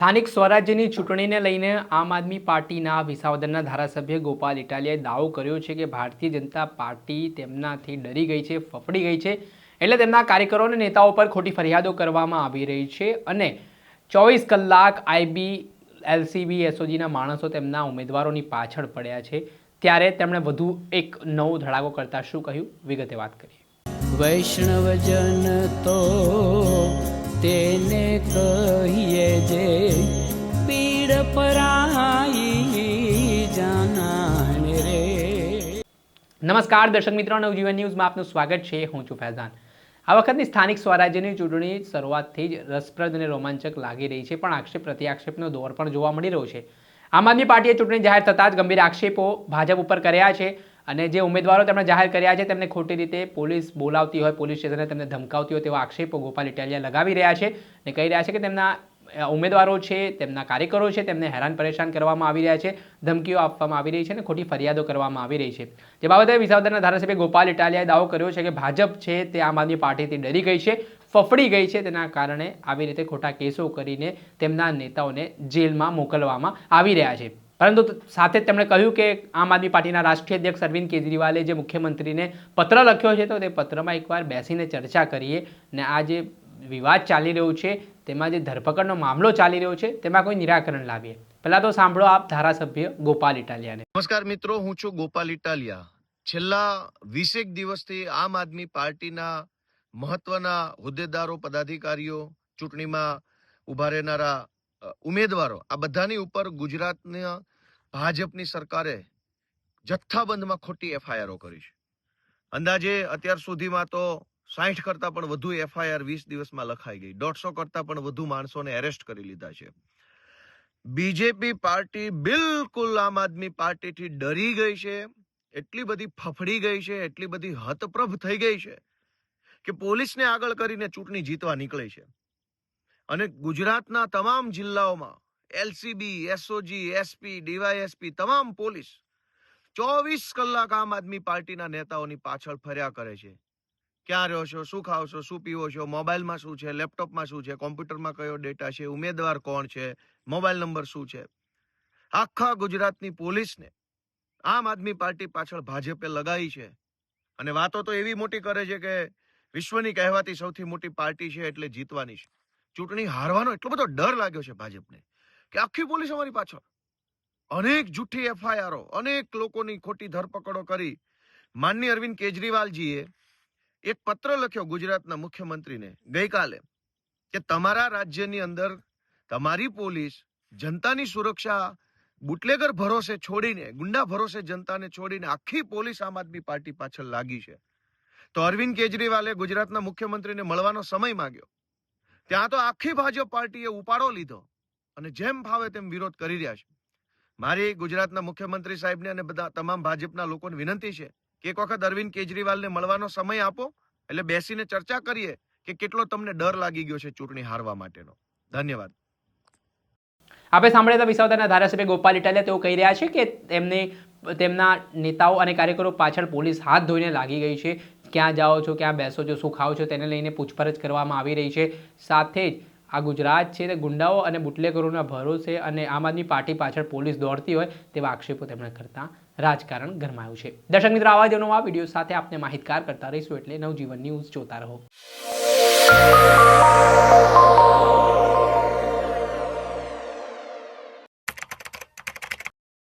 સ્થાનિક સ્વરાજ્યની ચૂંટણીને લઈને આમ આદમી પાર્ટીના વિસાવદરના ધારાસભ્ય ગોપાલ ઇટાલિયાએ દાવો કર્યો છે કે ભારતીય જનતા પાર્ટી તેમનાથી ડરી ગઈ છે, ફફડી ગઈ છે, એટલે તેમના કાર્યકરો અને નેતાઓ પર ખોટી ફરિયાદો કરવામાં આવી રહી છે અને 24 કલાક આઈબી, એલસીબી, એસઓજીના માણસો તેમના ઉમેદવારોની પાછળ પડ્યા છે। ત્યારે તેમણે વધુ એક નવો ધડાકો કરતા શું કહ્યું, વિગતે વાત કરીએ। વૈષ્ણવજન તો તેને કહીએ જે પીડ પરાઈ જાનાને રે। નમસ્કાર દર્શક મિત્રો, નવજીવન ન્યૂઝમાં આપનું સ્વાગત છે। હું છું ફૈઝાન। આ વખતની સ્થાનિક સ્વરાજ્યની ચૂંટણી શરૂઆતથી જ રસપ્રદ અને રોમાંચક લાગી રહી છે, પણ આક્ષેપ પ્રત્યાક્ષેપનો દોર પણ જોવા મળી રહ્યો છે। આમ આદમી પાર્ટીએ ચૂંટણી જાહેર થતાં જ ગંભીર આક્ષેપો ભાજપ ઉપર કર્યા છે અને જે ઉમેદવારો તેમણે જાહેર કર્યા છે તેમને ખોટી રીતે પોલીસ બોલાવતી હોય, પોલીસ સ્ટેશને તેમને ધમકાવતી હોય તેવા આક્ષેપો ગોપાલ ઇટાલિયા લગાવી રહ્યા છે અને કહી રહ્યા છે કે તેમના ઉમેદવારો છે, તેમના કાર્યકરો છે, તેમને હેરાન પરેશાન કરવામાં આવી રહ્યા છે, ધમકીઓ આપવામાં આવી રહી છે અને ખોટી ફરિયાદો કરવામાં આવી રહી છે। જે બાબતે વિસાવદરના ધારાસભ્ય ગોપાલ ઇટાલિયાએ દાવો કર્યો છે કે ભાજપ છે તે આમ આદમી પાર્ટીથી ડરી ગઈ છે, ફફડી ગઈ છે, તેના કારણે આવી રીતે ખોટા કેસો કરીને તેમના નેતાઓને જેલમાં મોકલવામાં આવી રહ્યા છે। પરંતુ સાથે જ તેમણે કહ્યું કે આમ આદમી પાર્ટીના રાષ્ટ્રીય અધ્યક્ષ અરવિંદ કેજરીવાલે જે મુખ્યમંત્રીને પત્ર લખ્યો છે તો તે પત્રમાં એકવાર બેસીને ચર્ચા કરીએ અને આ જે વિવાદ ચાલી રહ્યો છે, તેમાં જે ધરપકડનો મામલો ચાલી રહ્યો છે તેમાં કોઈ નિરાકરણ લાવીએ। પહેલા તો સાંભળો આપ ધારાસભ્ય ગોપાલ ઇટાલિયાને। નમસ્કાર મિત્રો, હું છું ગોપાલ ઇટાલિયા। છેલ્લા 20 દિવસથી આમ આદમી પાર્ટીના મહત્વના હોદ્દેદારો, પદાધિકારીઓ, ચૂંટણીમાં ઉભા રહેનારા ઉમેદવારો, આ બધાની ઉપર ગુજરાતના ભાજપની સરકારે જથ્થાબંધમાં ખોટી એફઆઈઆરો કરી છે। અંદાજે અત્યાર સુધીમાં તો 60 કરતા પણ વધુ એફઆઈઆર 20 દિવસમાં લખાઈ ગઈ। 150 કરતા પણ વધુ માણસોને એરેસ્ટ કરી લીધા છે। બીજેપી પાર્ટી બિલકુલ આમ આદમી પાર્ટીથી ડરી ગઈ છે, એટલી બધી ફફડી ગઈ છે, એટલી બધી હતપ્રભ થઈ ગઈ છે કે પોલીસને આગળ કરીને ચૂંટણી જીતવા નીકળી છે। અને ગુજરાતના તમામ જિલ્લાઓમાં એલસીબી, એસઓજી, એસપી, ડીવાયએસપી, તમામ પોલીસ 24 કલાક આમ આદમી પાર્ટીના નેતાઓની પાછળ ફર્યા કરે છે। ક્યાં રહ્યો છો, શું ખાઓ છો, શું પીવો છો, મોબાઈલમાં શું છે, લેપટોપમાં શું છે, કોમ્પ્યુટરમાં કયો ડેટા છે, ઉમેદવાર કોણ છે, મોબાઈલ નંબર શું છે, આખા ગુજરાતની પોલીસને આમ આદમી પાર્ટી પાછળ ભાજપે લગાવી છે। અને વાતો તો એવી મોટી કરે છે કે વિશ્વની કહેવાતી સૌથી મોટી પાર્ટી છે એટલે જીતવાની છે। ચૂંટણી હારવાનો એટલો બધો ડર લાગ્યો છે ભાજપને કે આખી પોલીસ અમારી પાછળ, અનેક જૂઠી એફઆઈઆરો, અનેક લોકોની ખોટી ધરપકડો કરી। માનનીય અરવિંદ કેજરીવાલજીએ એક પત્ર લખ્યો ગુજરાતના મુખ્યમંત્રીને ગઈકાલે કે તમારા રાજ્યની અંદર તમારી પોલીસ જનતાની સુરક્ષા બુટલેગર ભરોસે છોડીને, ગુંડા ભરોસે જનતાને છોડીને આખી પોલીસ આમ આદમી પાર્ટી પાછળ લાગી છે। તો અરવિંદ કેજરીવાલે ગુજરાતના મુખ્યમંત્રીને મળવાનો સમય માંગ્યો, ત્યાં તો આખી ભાજપ પાર્ટીએ ઉપાડો લીધો અને જેમ ફાવે તેમ વિરોધ કરી રહ્યા છે। મારી ગુજરાતના મુખ્યમંત્રી સાહેબને અને બધા તમામ ભાજપના લોકોને વિનંતી છે કે એક વખત અરવિંદ કેજરીવાલને મળવાનો સમય આપો, એટલે બેસીને ચર્ચા કરીએ કે કેટલો તમને ડર લાગી ગયો છે ચૂંટણી હારવા માટેનો। ધન્યવાદ। આપણે સાંભળ્યા વિસાવદરના ધારાસભ્ય ગોપાલ ઇટાલિયા તેઓ કહી રહ્યા છે કે તેમના નેતાઓ અને કાર્યકરો પાછળ પોલીસ હાથ ધોઈને લાગી ગઈ છે। ક્યાં જાઓ છો, ક્યાં બેસો છો, શું ખાઓ છો, તેને લઈને પૂછપરછ કરવામાં આવી રહી છે। સાથે જ આ ગુજરાત છે તે ગુંડાઓ અને બુટલેગરોના ભરોસે અને આમ આદમી પાર્ટી પાછળ પોલીસ દોડતી હોય તેવા આક્ષેપો તેમણે કરતા રાજકારણ ગરમાયું છે। દર્શક મિત્રો, આવા જ નવા વિડીયો સાથે આપને માહિતગાર કરતા રહીશું, એટલે નવજીવન ન્યૂઝ જોતા રહો।